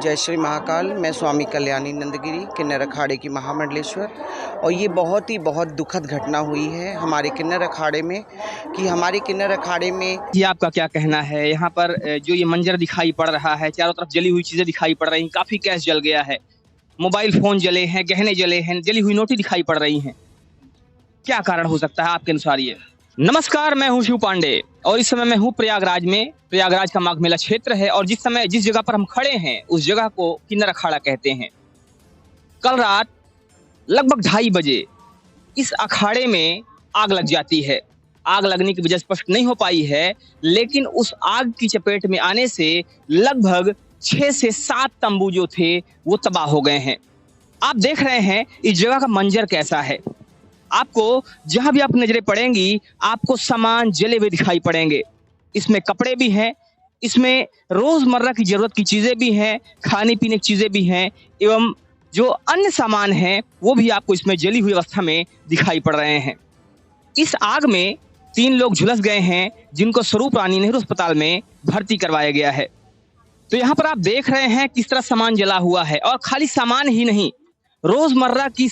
जय श्री महाकाल। मैं स्वामी कल्याणी नंदगिरी किन्नर अखाड़े की महामंडलेश्वर। और ये बहुत दुखद घटना हुई है हमारे किन्नर अखाड़े में कि हमारे किन्नर अखाड़े में ये आपका क्या कहना है? यहाँ पर जो ये मंजर दिखाई पड़ रहा है, चारों तरफ जली हुई चीजें दिखाई पड़ रही हैं, काफी कैश जल गया है, मोबाइल फोन जले हैं, गहने जले हैं, जली हुई नोटें दिखाई पड़ रही हैं। क्या कारण हो सकता है आपके अनुसार ये? नमस्कार, मैं हूं शिव पांडे और इस समय मैं हूं प्रयागराज में। प्रयागराज का माघ मेला क्षेत्र है और जिस जगह पर हम खड़े हैं उस जगह को किन्नर अखाड़ा कहते हैं। कल रात लगभग 2:30 बजे इस अखाड़े में आग लग जाती है। आग लगने की वजह स्पष्ट नहीं हो पाई है, लेकिन उस आग की चपेट में आने से लगभग 6 से 7 तंबू जो थे वो तबाह हो गए हैं। आप देख रहे हैं इस जगह का मंजर कैसा है। आपको जहां भी आप नजरें पड़ेंगी आपको सामान जले हुए दिखाई पड़ेंगे। इसमें कपड़े भी हैं, इसमें रोजमर्रा की जरूरत की चीजें भी हैं, खाने पीने की चीजें भी हैं एवं जो अन्य सामान हैं वो भी आपको इसमें जली हुई अवस्था में दिखाई पड़ रहे हैं। इस आग में 3 लोग झुलस गए हैं जिनको स्वरूप रानी नेहरू अस्पताल में भर्ती करवाया गया है। तो यहाँ पर आप देख रहे हैं किस तरह सामान जला हुआ है और खाली सामान ही नहीं, रोजमर्रा की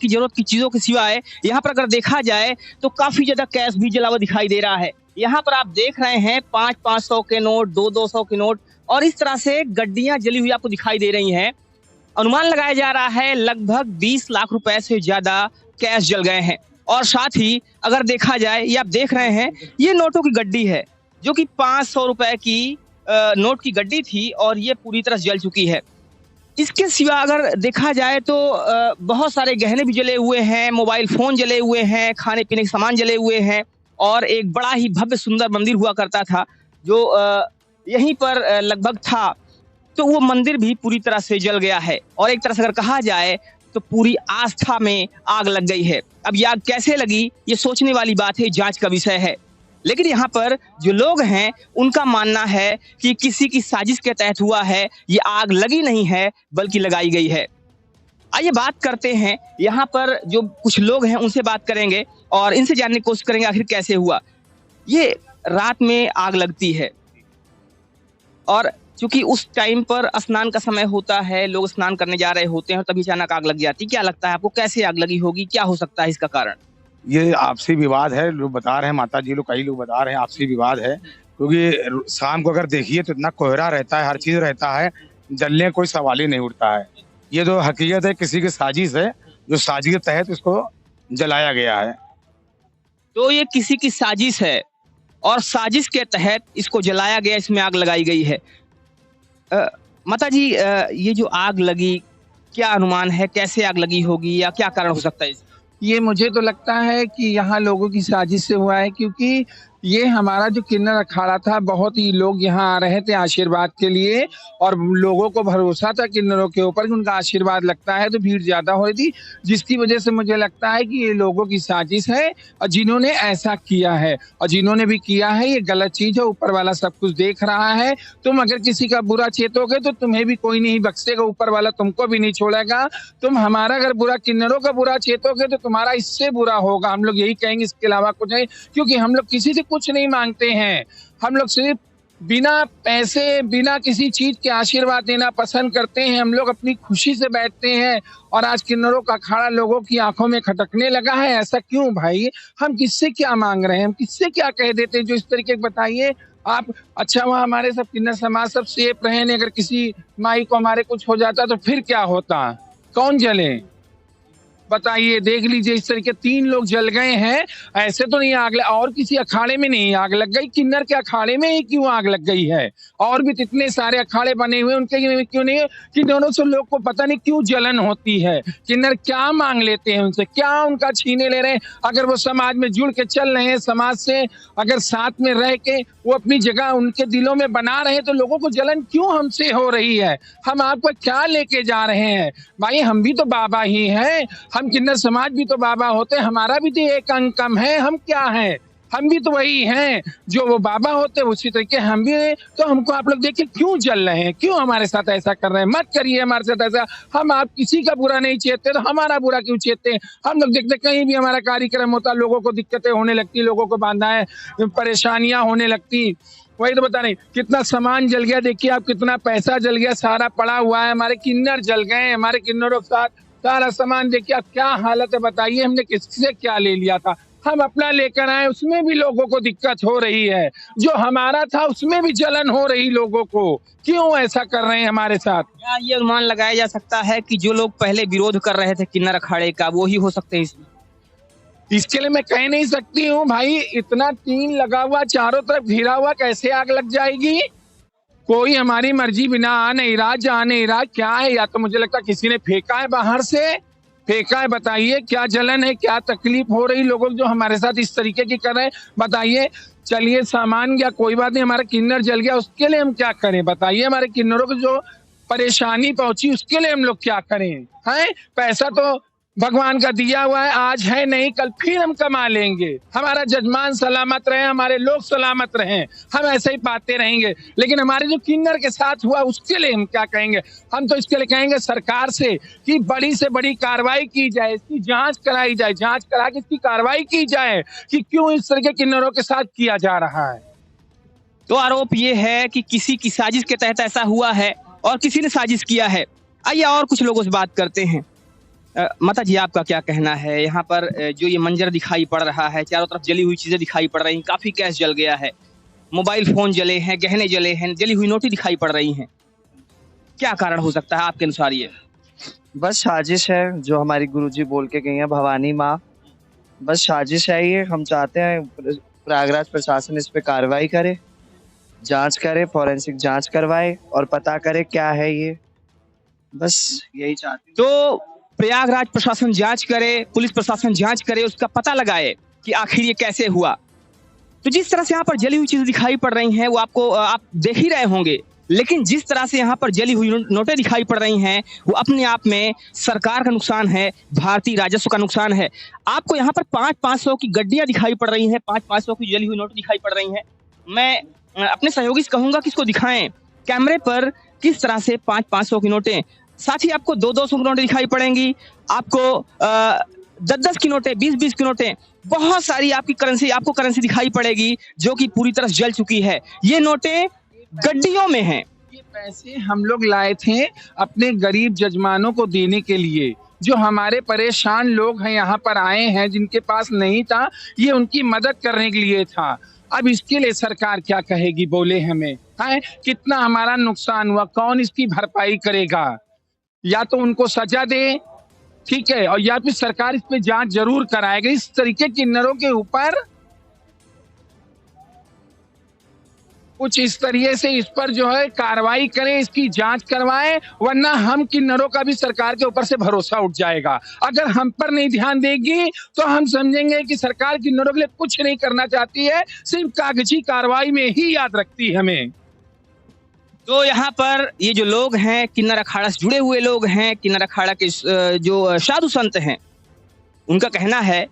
जरूरत की चीजों के सिवाय यहाँ पर अगर देखा जाए तो काफी ज्यादा कैश भी जला हुआ दिखाई दे रहा है। यहाँ पर आप देख रहे हैं 500-500 के नोट, 200-200 के नोट और इस तरह से गड्डियां जली हुई आपको दिखाई दे रही हैं। अनुमान लगाया जा रहा है लगभग 20 लाख रुपए से ज्यादा कैश जल गए हैं। और साथ ही अगर देखा जाए, ये आप देख रहे हैं ये नोटों की गड्डी है जो कि 500 रुपए की नोट की गड्डी थी और ये पूरी तरह जल चुकी है। इसके सिवा अगर देखा जाए तो बहुत सारे गहने भी जले हुए हैं, मोबाइल फोन जले हुए हैं, खाने पीने के सामान जले हुए हैं और एक बड़ा ही भव्य सुंदर मंदिर हुआ करता था जो यहीं पर लगभग था, तो वो मंदिर भी पूरी तरह से जल गया है। और एक तरह से अगर कहा जाए तो पूरी आस्था में आग लग गई है। अब ये आग कैसे लगी ये सोचने वाली बात है, जांच का विषय है। लेकिन यहाँ पर जो लोग हैं उनका मानना है कि किसी की साजिश के तहत हुआ है, ये आग लगी नहीं है बल्कि लगाई गई है। आइए बात करते हैं, यहाँ पर जो कुछ लोग हैं उनसे बात करेंगे और इनसे जानने की कोशिश करेंगे आखिर कैसे हुआ। ये रात में आग लगती है और क्योंकि उस टाइम पर स्नान का समय होता है, लोग स्नान करने जा रहे होते हैं और तभी अचानक आग लग जाती है। क्या लगता है आपको कैसे आग लगी होगी, क्या हो सकता है इसका कारण? ये आपसी विवाद है, लोग बता रहे हैं, माता जी लोग कई लोग बता रहे हैं आपसी विवाद है। क्योंकि शाम को अगर देखिए तो इतना कोहरा रहता है, हर चीज रहता है, जलने का कोई सवाल ही नहीं उठता है। ये जो हकीकत है किसी की साजिश है, जो साजिश के तहत इसको जलाया गया है। तो ये किसी की साजिश है और साजिश के तहत इसको जलाया गया, इसमें आग लगाई गई है। माता जी, ये जो आग लगी क्या अनुमान है, कैसे आग लगी होगी या क्या कारण हो सकता है? ये मुझे तो लगता है कि यहाँ लोगों की साजिश से हुआ है, क्योंकि ये हमारा जो किन्नर अखाड़ा था, बहुत ही लोग यहाँ आ रहे थे आशीर्वाद के लिए और लोगों को भरोसा था किन्नरों के ऊपर कि उनका आशीर्वाद लगता है, तो भीड़ ज्यादा हो रही थी, जिसकी वजह से मुझे लगता है कि ये लोगों की साजिश है और जिन्होंने ऐसा किया है और जिन्होंने भी किया है ये गलत चीज है। ऊपर वाला सब कुछ देख रहा है। तुम अगर किसी का बुरा चेतोगे तो तुम्हें भी कोई नहीं बख्शेगा, ऊपर वाला तुमको भी नहीं छोड़ेगा। तुम हमारा अगर बुरा, किन्नरों का बुरा चेतोगे तो तुम्हारा इससे बुरा होगा, हम लोग यही कहेंगे, इसके अलावा कुछ नहीं। क्योंकि हम लोग किसी से कुछ नहीं मांगते हैं, हम लोग सिर्फ बिना पैसे, बिना किसी चीज के आशीर्वाद देना पसंद करते हैं। हम लोग अपनी खुशी से बैठते हैं और आज किन्नरों का अखाड़ा लोगों की आंखों में खटकने लगा है। ऐसा क्यों भाई? हम किससे क्या मांग रहे हैं, हम किससे क्या कह देते हैं जो इस तरीके के बताइए आप। अच्छा, वहाँ हमारे सब किन्नर समाज सब सेफ रहे, अगर किसी माई को हमारे कुछ हो जाता तो फिर क्या होता, कौन जले बताइए? देख लीजिए इस तरीके 3 लोग जल गए हैं। ऐसे तो नहीं आग और किसी अखाड़े में नहीं आग लग गई, किन्नर के अखाड़े में ही क्यों आग लग गई है? और भी इतने सारे अखाड़े बने हुए, उनके क्यों नहीं? कि दोनों से लोग को पता नहीं क्यों जलन होती है। किन्नर क्या मांग लेते हैं उनसे, क्या उनका छीने ले रहे हैं? अगर वो समाज में जुड़ के चल रहे हैं, समाज से अगर साथ में रह के वो अपनी जगह उनके दिलों में बना रहे हैं, तो लोगों को जलन क्यों हमसे हो रही है? हम आपको क्या लेके जा रहे हैं भाई? हम भी तो बाबा ही हैं, हम किन्नर समाज भी तो बाबा होते हैं, हमारा भी तो एक अंग कम है। हम क्या हैं? हम भी तो वही हैं जो वो बाबा होते, उसी तरीके हम भी हैं। तो हमको आप लोग देखिए क्यों जल रहे हैं, क्यों हमारे साथ ऐसा कर रहे हैं? मत करिए हमारे साथ ऐसा। हम आप किसी का बुरा नहीं चाहते तो हमारा बुरा क्यों चाहते हैं? हम लोग देखते कहीं भी हमारा कार्यक्रम होता, लोगों को दिक्कतें होने लगती, लोगों को बाधाएं परेशानियां होने लगती, वही तो बता रहे कितना सामान जल गया, देखिए आप कितना पैसा जल गया, सारा पड़ा हुआ है, हमारे किन्नर जल गए, हमारे किन्नरों के साथ सारा सामान देखिए आप क्या हालत है, बताइए हमने किससे क्या ले लिया था, हम अपना लेकर आए उसमें भी लोगों को दिक्कत हो रही है, जो हमारा था उसमें भी जलन हो रही लोगों को, क्यों ऐसा कर रहे हैं हमारे साथ। क्या ये अनुमान लगाया जा सकता है कि जो लोग पहले विरोध कर रहे थे किन्नर अखाड़े का वो ही हो सकते हैं इसमें? इसके लिए मैं कह नहीं सकती हूँ भाई, इतना टीन लगा हुआ चारों तरफ घिरा हुआ, कैसे आग लग जाएगी, कोई हमारी मर्जी बिना आ नहीं रहा, जा नहीं रहा, क्या है, या तो मुझे लगता है किसी ने फेंका है, बाहर से फेंका है, बताइए क्या जलन है, क्या तकलीफ हो रही लोगों को जो हमारे साथ इस तरीके की कर रहे हैं, बताइए। चलिए सामान गया कोई बात नहीं, हमारा किन्नर जल गया उसके लिए हम क्या करें, बताइए, हमारे किन्नरों को जो परेशानी पहुंची उसके लिए हम लोग क्या करें, हैं पैसा तो भगवान का दिया हुआ है, आज है नहीं कल फिर हम कमा लेंगे, हमारा जजमान सलामत रहे, हमारे लोग सलामत रहें, हम ऐसे ही पाते रहेंगे, लेकिन हमारे जो किन्नर के साथ हुआ उसके लिए हम क्या कहेंगे, हम तो इसके लिए कहेंगे सरकार से कि बड़ी से बड़ी कार्रवाई की जाए, इसकी जांच कराई जाए, जांच करा के इसकी कार्रवाई की जाए कि क्यों इस तरह के किन्नरों के साथ किया जा रहा है। तो आरोप ये है कि किसी की साजिश के तहत ऐसा हुआ है और किसी ने साजिश किया है। आइए और कुछ लोगों से बात करते हैं। माता जी आपका क्या कहना है, यहाँ पर जो ये मंजर दिखाई पड़ रहा है, चारों तरफ जली हुई चीजें दिखाई पड़ रही हैं, काफी कैश जल गया है, मोबाइल फोन जले हैं, गहने जले हैं, जली हुई नोटें दिखाई पड़ रही हैं, क्या कारण हो सकता है आपके अनुसार ये? बस साजिश है, जो हमारी गुरुजी बोल के गई हैं भवानी माँ, बस साजिश है ये। हम चाहते हैं प्रयागराज प्रशासन इस पे कार्रवाई करे, जांच करे, फॉरेंसिक जांच करवाए और पता करे क्या है ये, बस यही चाहते हैं। तो प्रयागराज प्रशासन जांच करे, पुलिस प्रशासन जांच करे, उसका पता लगाए कि आखिर ये कैसे हुआ। तो जिस तरह से यहाँ पर जली हुई चीजें दिखाई पड़ रही हैं वो आप देख ही रहे होंगे, लेकिन जिस तरह से यहाँ पर जली हुई नोटें दिखाई पड़ रही हैं वो अपने आप में सरकार का नुकसान है, भारतीय राजस्व का नुकसान है। आपको यहाँ पर 500 की गड्डियां दिखाई पड़ रही हैं, 500 की जली हुई नोटें दिखाई पड़ रही हैं। मैं अपने सहयोगी से कहूंगा कि इसको दिखाएं कैमरे पर किस तरह से 500 की नोटें, साथ ही आपको 200 की नोटें दिखाई पड़ेंगी, आपको 10 की नोटें, 20 की नोटें, बहुत सारी आपको करेंसी दिखाई पड़ेगी जो कि पूरी तरह जल चुकी है। ये नोटें गड्डियों में हैं। ये पैसे हम लोग लाए थे अपने गरीब जजमानों को देने के लिए, जो हमारे परेशान लोग हैं यहाँ पर आए हैं जिनके पास नहीं था, ये उनकी मदद करने के लिए था। अब इसके लिए सरकार क्या कहेगी, बोले हमें है कितना हमारा नुकसान हुआ, कौन इसकी भरपाई करेगा, या तो उनको सजा दे, ठीक है, और या फिर सरकार इस पे जांच जरूर कराएगी, इस तरीके किन्नरों के ऊपर कुछ इस तरीके से इस पर जो है कार्रवाई करें, इसकी जांच करवाएं, वरना हम किन्नरों का भी सरकार के ऊपर से भरोसा उठ जाएगा। अगर हम पर नहीं ध्यान देगी तो हम समझेंगे कि सरकार किन्नरों के लिए कुछ नहीं करना चाहती है, सिर्फ कागजी कार्रवाई में ही याद रखती है हमें। तो यहाँ पर ये जो लोग हैं, किन्नर अखाड़ा से जुड़े हुए लोग हैं, किन्नर अखाड़ा के जो साधु संत हैं, उनका कहना है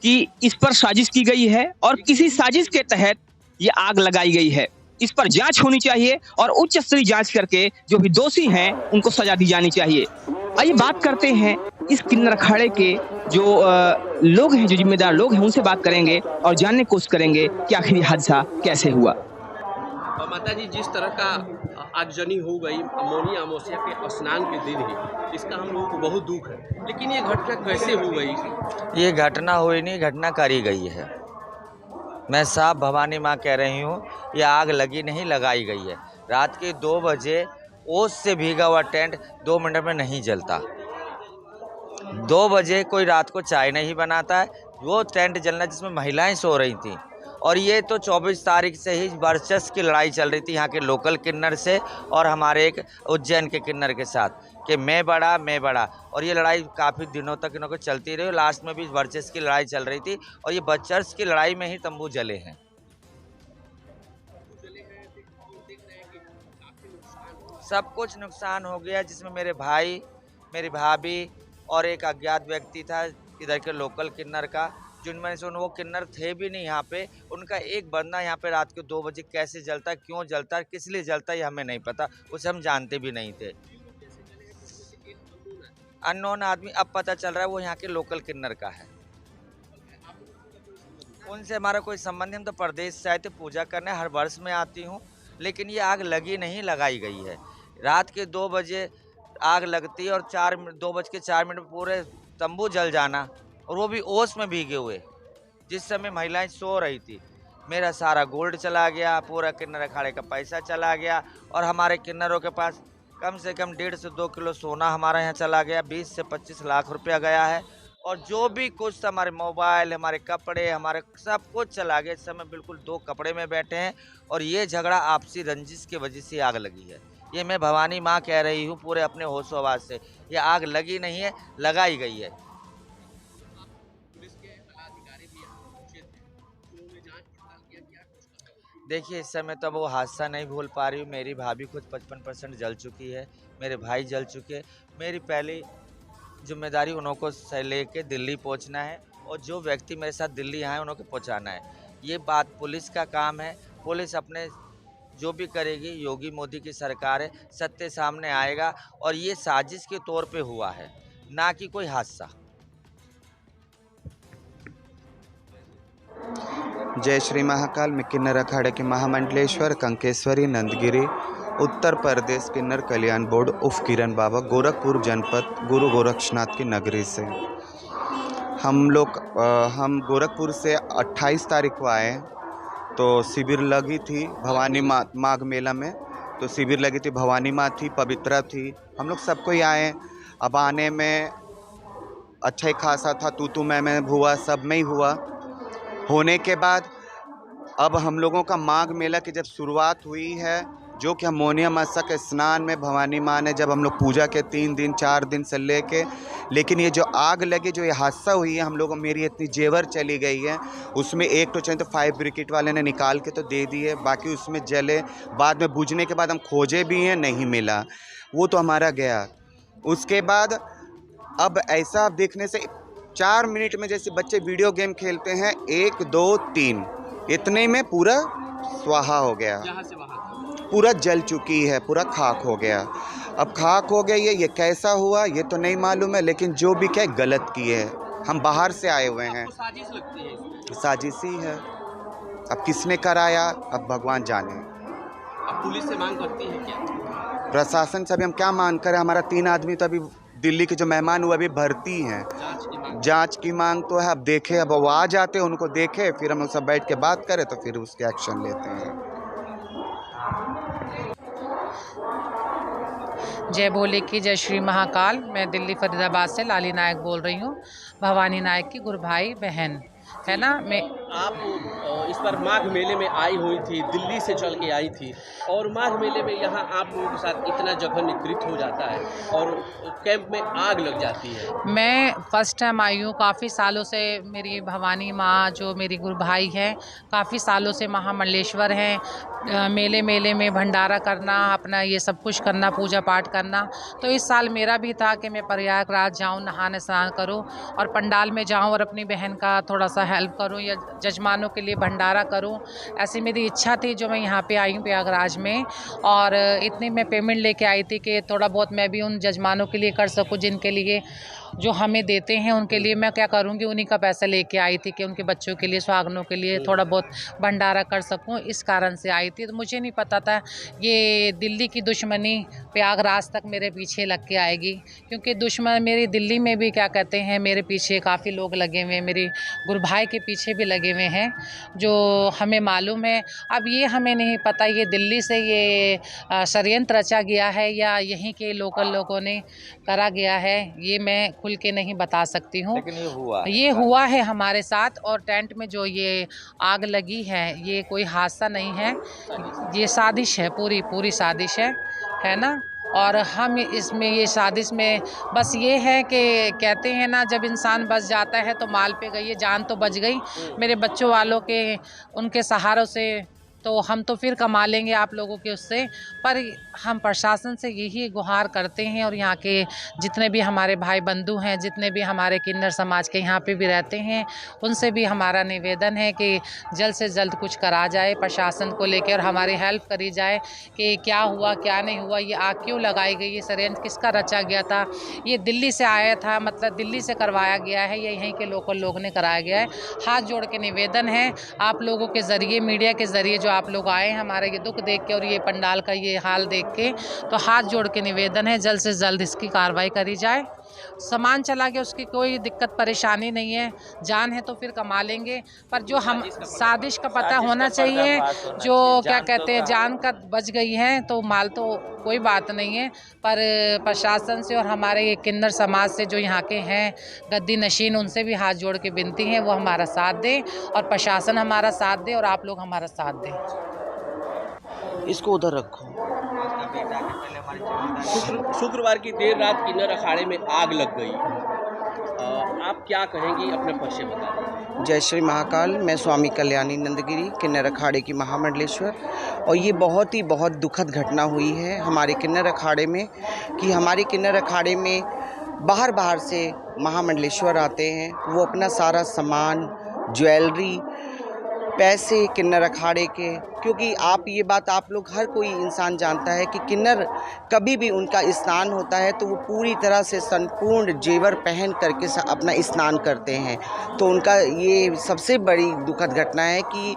कि इस पर साजिश की गई है और किसी साजिश के तहत ये आग लगाई गई है। इस पर जांच होनी चाहिए और उच्च स्तरीय जांच करके जो भी दोषी हैं उनको सजा दी जानी चाहिए। आइए बात करते हैं इस किन्नर अखाड़े के जो लोग हैं, जो जिम्मेदार लोग हैं, उनसे बात करेंगे और जानने की कोशिश करेंगे कि आखिर ये हादसा कैसे हुआ। माता जी, जिस तरह का आगजनी हो गई मौनी अमावस्या के स्नान के दिन ही, इसका हम लोगों को बहुत दुख है, लेकिन ये घटना कैसे हो गई? ये घटना हुई नहीं, घटना करी गई है। मैं साफ भवानी माँ कह रही हूँ, ये आग लगी नहीं, लगाई गई है। रात के 2 बजे ओस से भीगा हुआ टेंट 2 मिनट में नहीं जलता। 2 बजे कोई रात को चाय नहीं बनाता है, वो टेंट जलना जिसमें महिलाएं सो रही थी। और ये तो 24 तारीख से ही वर्चस्व की लड़ाई चल रही थी यहाँ के लोकल किन्नर से और हमारे एक उज्जैन के किन्नर के साथ कि मैं बड़ा, और ये लड़ाई काफ़ी दिनों तक इनको चलती रही। लास्ट में भी वर्चस्व की लड़ाई चल रही थी और ये वर्चस्व की लड़ाई में ही तंबू जले हैं। सब कुछ नुकसान हो गया, जिसमें मेरे भाई, मेरी भाभी और एक अज्ञात व्यक्ति था इधर के लोकल किन्नर का, जिनमें से वो किन्नर थे भी नहीं यहाँ पे। उनका एक बंदा यहाँ पे रात के 2 बजे कैसे जलता, क्यों जलता, किस लिए जलता, ये हमें नहीं पता, उसे हम जानते भी नहीं थे। अननोन आदमी अब पता चल रहा है वो यहाँ के लोकल किन्नर का है। उनसे हमारा कोई संबंध नहीं, हम तो प्रदेश से आए थे पूजा करने, हर वर्ष में आती हूँ। लेकिन ये आग लगी नहीं, लगाई गई है। रात के 2 बजे आग लगती है और 2:04 में पूरे तंबू जल जाना, और वो भी ओस में भीगे हुए, जिस समय महिलाएं सो रही थी। मेरा सारा गोल्ड चला गया, पूरा किन्नर अखाड़े का पैसा चला गया, और हमारे किन्नरों के पास कम से कम 1.5 से 2 किलो सोना हमारा यहाँ चला गया, 20 से 25 लाख रुपया गया है। और जो भी कुछ हमारे मोबाइल, हमारे कपड़े, हमारे सब कुछ चला गया। इस समय बिल्कुल 2 कपड़े में बैठे हैं, और ये झगड़ा आपसी रंजिश की वजह से आग लगी है। ये मैं भवानी माँ कह रही हूँ पूरे अपने होशो आवाज से, ये आग लगी नहीं है, लगाई गई है। पुलिस के अधिकारी भी यहाँ पहुंचे थे, उन्होंने जांच पड़ताल किया, क्या कुछ कहा? देखिए, इस समय तो वो हादसा नहीं भूल पा रही हूँ। मेरी भाभी खुद 55% जल चुकी है, मेरे भाई जल चुके। मेरी पहली जिम्मेदारी उन्हों को लेके दिल्ली पहुंचना है, और जो व्यक्ति मेरे साथ दिल्ली आए उन्हों को पहुंचाना है। ये बात पुलिस का काम है। पुलिस अपने जो भी करेगी, योगी मोदी की सरकार है, सत्य सामने आएगा, और ये साजिश के तौर पे हुआ है, ना कि कोई हादसा। जय श्री महाकाल। मैं किन्नर अखाड़े के महामंडलेश्वर कंकेश्वरी नंदगिरी उत्तर प्रदेश किन्नर कल्याण बोर्ड उफ किरण बाबा गोरखपुर जनपद गुरु गोरक्षनाथ की नगरी से हम गोरखपुर से 28 तारीख को आए। तो शिविर लगी थी भवानी माँ माघ मेला में, तो शिविर लगी थी, भवानी माँ थी, पवित्रा थी, हम लोग सबको ही आए। अब आने में अच्छा ही खासा था, तू मैं हुआ, सब में ही हुआ। होने के बाद अब हम लोगों का माघ मेला की जब शुरुआत हुई है, जो कि अमोनिया मासा के स्नान में भवानी माँ ने जब हम लोग पूजा के 3 दिन 4 दिन से लेके, लेकिन ये जो आग लगी, जो ये हादसा हुई है, हम लोगों मेरी इतनी जेवर चली गई है, उसमें एक तो चाहिए तो फायर ब्रिगेड वाले ने निकाल के तो दे दिए, बाकी उसमें जले। बाद में बुझने के बाद हम खोजे भी हैं, नहीं मिला, वो तो हमारा गया। उसके बाद अब ऐसा देखने से 4 मिनट में जैसे बच्चे वीडियो गेम खेलते हैं, 1 2 3 इतने में पूरा स्वाहा हो गया, यहाँ से वहाँ पूरा जल चुकी है, पूरा खाक हो गया। अब खाक हो गई है, ये कैसा हुआ ये तो नहीं मालूम है, लेकिन जो भी क्या गलत की है, हम बाहर से आए हुए हैं, आपको साजिश लगती है इसमें? साजिश ही है। अब किसने कराया, अब भगवान जाने। अब पुलिस से मांग करती है क्या? प्रशासन से अभी हम क्या मांग करें, हमारा 3 आदमी तो अभी दिल्ली के जो मेहमान हुए अभी भर्ती हैं, जांच की मांग तो है। अब देखें, अब वो आ जाते हैं, उनको देखें, फिर हम लोग सब बैठ के बात करें, तो फिर उसके एक्शन लेते हैं। जय भोले की जय श्री महाकाल। मैं दिल्ली फरीदाबाद से लाली नायक बोल रही हूँ, भवानी नायक की गुरु भाई बहन है ना। मैं आप इस बार माघ मेले में आई हुई थी, दिल्ली से चल के आई थी, और माघ मेले में यहाँ आप लोगों के साथ इतना जघन्य कृत्य हो जाता है और कैंप में आग लग जाती है। मैं फर्स्ट टाइम आई हूँ। काफ़ी सालों से मेरी भवानी माँ जो मेरी गुरु भाई है, काफ़ी सालों से महामंडलेश्वर हैं। मेले में भंडारा करना, अपना ये सब कुछ करना, पूजा पाठ करना। तो इस साल मेरा भी था कि मैं प्रयागराज जाऊँ, नहाने स्नान करूँ और पंडाल में जाऊँ और अपनी बहन का थोड़ा सा हेल्प करूँ या जजमानों के लिए भंडारा करूँ। ऐसी मेरी इच्छा थी, जो मैं यहाँ पे आई हूँ प्रयागराज में। और इतनी मैं पेमेंट लेके आई थी कि थोड़ा बहुत मैं भी उन जजमानों के लिए कर सकूँ, जिनके लिए जो हमें देते हैं उनके लिए मैं क्या करूँगी, उन्हीं का पैसा लेके आई थी कि उनके बच्चों के लिए, सुहागनों के लिए थोड़ा बहुत भंडारा कर सकूँ, इस कारण से आई थी। तो मुझे नहीं पता था ये दिल्ली की दुश्मनी प्रयागराज तक मेरे पीछे लग के आएगी, क्योंकि दुश्मन मेरी दिल्ली में भी क्या कहते हैं, मेरे पीछे काफ़ी लोग लगे हुए हैं, मेरे गुरु भाई के पीछे भी लगे हुए हैं, जो हमें मालूम है। अब ये हमें नहीं पता ये दिल्ली से ये षड्यंत्र रचा गया है या यहीं के लोकल लोगों ने करा गया है, ये मैं खुल के नहीं बता सकती हूँ। लेकिन ये हुआ है हमारे साथ। और टेंट में जो ये आग लगी है, ये कोई हादसा नहीं है, ये साजिश है, पूरी साजिश है ना। और हम इसमें ये साजिश में बस ये है कि कहते हैं ना, जब इंसान बच जाता है तो माल पे गई है, जान तो बच गई। मेरे बच्चों वालों के उनके सहारों से तो हम तो फिर कमा लेंगे आप लोगों के उससे। पर हम प्रशासन से यही गुहार करते हैं और यहाँ के जितने भी हमारे भाई बंधु हैं, जितने भी हमारे किन्नर समाज के यहाँ पे भी रहते हैं, उनसे भी हमारा निवेदन है कि जल्द से जल्द कुछ करा जाए प्रशासन को लेकर और हमारी हेल्प करी जाए कि क्या हुआ क्या नहीं हुआ, ये आग क्यों लगाई गई, ये षड्यंत्र किसका रचा गया था। ये दिल्ली से आया था, मतलब दिल्ली से करवाया गया है, ये यहीं के लोकल लोग ने कराया गया है। हाथ जोड़ के निवेदन है आप लोगों के ज़रिए, मीडिया के ज़रिए जो आप लोग आए हैं हमारा ये दुख देख के और ये पंडाल का ये हाल देख के, तो हाथ जोड़ के निवेदन है जल्द से जल्द इसकी कार्रवाई करी जाए। सामान चला गया उसकी कोई दिक्कत परेशानी नहीं है, जान है तो फिर कमा लेंगे, पर जो हम साजिश का पता होना चाहिए, जो क्या कहते हैं जान का बच गई है तो माल तो कोई बात नहीं है। पर प्रशासन से और हमारे ये किन्नर समाज से जो यहाँ के हैं गद्दी नशीन, उनसे भी हाथ जोड़ के विनती है वो हमारा साथ दें और प्रशासन हमारा साथ दे और आप लोग हमारा साथ दें। इसको उधर रखो। शुक्रवार की देर रात किन्नर अखाड़े में आग लग गई, आप क्या कहेंगी, अपने परिचय बताएं। जय श्री महाकाल, मैं स्वामी कल्याणी नंदगिरी किन्नर अखाड़े की महामंडलेश्वर। और ये बहुत दुखद घटना हुई है हमारे किन्नर अखाड़े में कि हमारे किन्नर अखाड़े में बाहर से महामंडलेश्वर आते हैं, वो अपना सारा सामान, ज्वेलरी, पैसे किन्नर अखाड़े के, क्योंकि आप ये बात आप लोग हर कोई इंसान जानता है कि किन्नर कभी भी उनका स्नान होता है तो वो पूरी तरह से संपूर्ण जेवर पहन करके अपना स्नान करते हैं। तो उनका ये सबसे बड़ी दुखद घटना है कि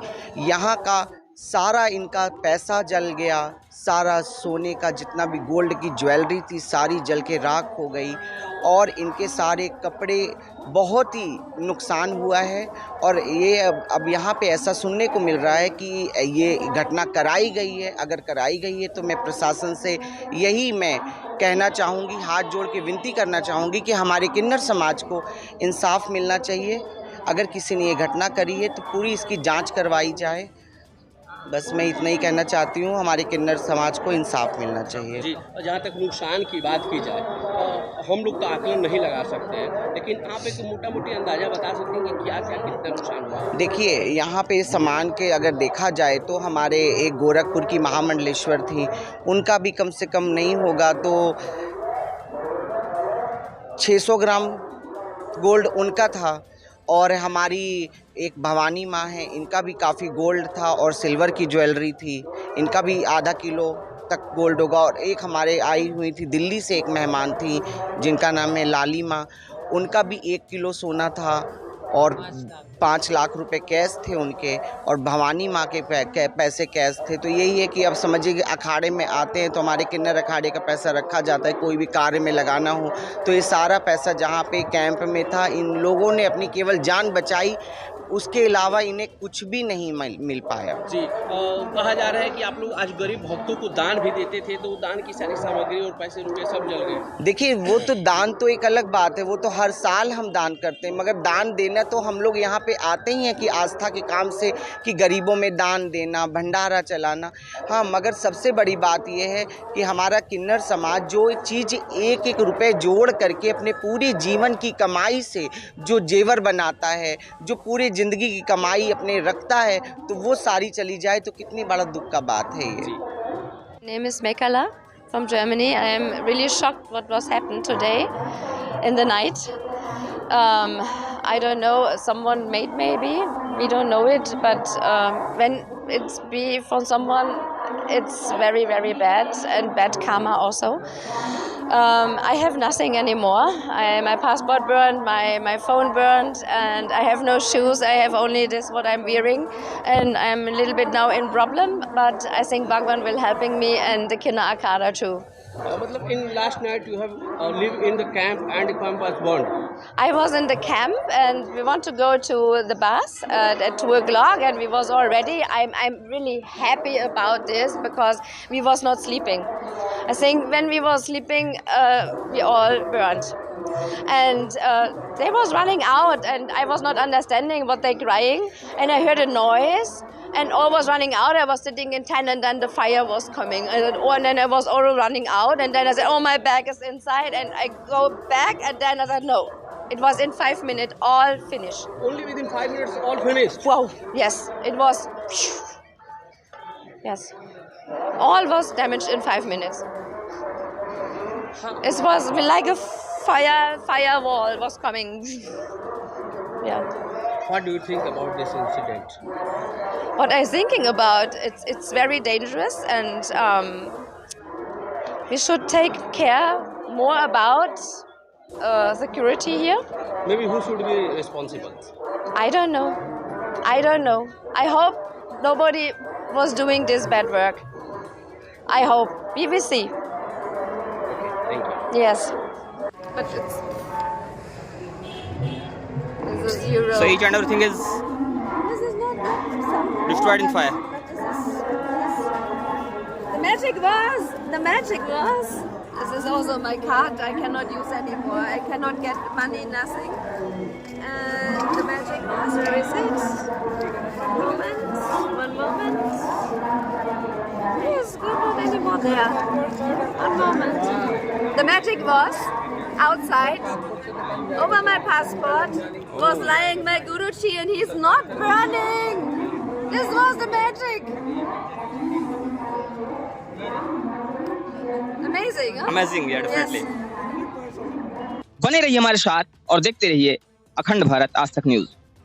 यहाँ का सारा इनका पैसा जल गया, सारा सोने का जितना भी गोल्ड की ज्वेलरी थी सारी जल के राख हो गई और इनके सारे कपड़े बहुत ही नुकसान हुआ है। और ये अब यहाँ पे ऐसा सुनने को मिल रहा है कि ये घटना कराई गई है। अगर कराई गई है तो मैं प्रशासन से यही मैं कहना चाहूँगी, हाथ जोड़ के विनती करना चाहूँगी कि हमारे किन्नर समाज को इंसाफ मिलना चाहिए। अगर किसी ने ये घटना करी है तो पूरी इसकी जांच करवाई जाए। बस मैं इतना ही कहना चाहती हूँ, हमारे किन्नर समाज को इंसाफ मिलना चाहिए। जी, जहाँ तक नुकसान की बात की जाए हम लोग तो आकलन नहीं लगा सकते हैं, लेकिन आप एक मोटा मोटी अंदाज़ा बता सकते हैं कि क्या क्या कितना नुकसान हुआ। देखिए, यहाँ पे सामान के अगर देखा जाए तो हमारे एक गोरखपुर की महामंडलेश्वर थी, उनका भी कम से कम नहीं होगा तो 600 ग्राम गोल्ड उनका था। और हमारी एक भवानी माँ है, इनका भी काफ़ी गोल्ड था और सिल्वर की ज्वेलरी थी, इनका भी आधा किलो तक गोल्ड होगा। और एक हमारे आई हुई थी दिल्ली से, एक मेहमान थी जिनका नाम है लाली माँ, उनका भी 1 किलो सोना था और 5 लाख रुपए कैश थे उनके, और भवानी माँ के पैसे कैश थे। तो यही है कि अब समझिए कि अखाड़े में आते हैं तो हमारे किन्नर अखाड़े का पैसा रखा जाता है, कोई भी कार्य में लगाना हो तो ये सारा पैसा जहाँ पे कैंप में था, इन लोगों ने अपनी केवल जान बचाई, उसके अलावा इन्हें कुछ भी नहीं मिल पाया। जी, कहा जा रहा है कि आप लोग आज गरीब भक्तों को दान भी देते थे, तो दान की सारी सामग्री और पैसे रुपए सब जल गए। देखिए, वो तो दान तो एक अलग बात है, वो तो हर साल हम दान करते हैं, मगर दान देना तो हम लोग यहाँ पे आते ही हैं कि आस्था के काम से, कि गरीबों में दान देना, भंडारा चलाना। हाँ, मगर सबसे बड़ी बात ये है कि हमारा किन्नर समाज जो एक चीज़ 1-1 रुपये जोड़ करके अपने पूरी जीवन की कमाई से जो जेवर बनाता है, जो पूरे ज़िंदगी की कमाई अपने रखता है, तो वो सारी चली जाए तो कितनी बड़ा दुख का बात है ये। Name is Mekala from Germany. I am really shocked what was happened today in the night. I don't know, someone made maybe, we don't know it, but when it's be from someone, it's very, very bad and bad karma also. I have nothing anymore. My passport burned, my phone burned, and I have no shoes. I have only this what I'm wearing, and I'm a little bit now in problem, but I think Bhagwan will helping me and the Kinna Akhada too. मतलब in last night you have lived in the camp and the camp was burned. I was in the camp and we want to go to the bus at 2 o'clock and we was all ready. I'm really happy about this because we was not sleeping. I think when we were sleeping we all burned. And they was running out and I was not understanding what they crying, and I heard a noise and all was running out. I was sitting in tent and then the fire was coming and then I was all running out, and then I said, oh, my bag is inside, and I go back and then I said, no, it was in 5 minutes all finished. Only within 5 minutes all finished? Wow, yes, it was. Yes. All was damaged in 5 minutes. It was like a firewall was coming. Yeah. What do you think about this incident? What I'm thinking about, it's very dangerous, and we should take care more about security here. Maybe who should be responsible? I don't know. I hope nobody was doing this bad work. I hope. We will see. Thank you. Yes. But it's... This is Euro. So each and everything is This is not destroyed in fire. The magic was. This is also my card. I cannot use anymore. I cannot get money, nothing. And the magic was. Where is it? One moment. Yes, not anymore there. One moment. The magic was outside. Over my passport was lying my Guruji, and he's not burning. This was the magic. Amazing, huh? Amazing, yeah, definitely. Yes. बने रहिए हमारे साथ और देखते रहिए अखंड भारत आज तक न्यूज।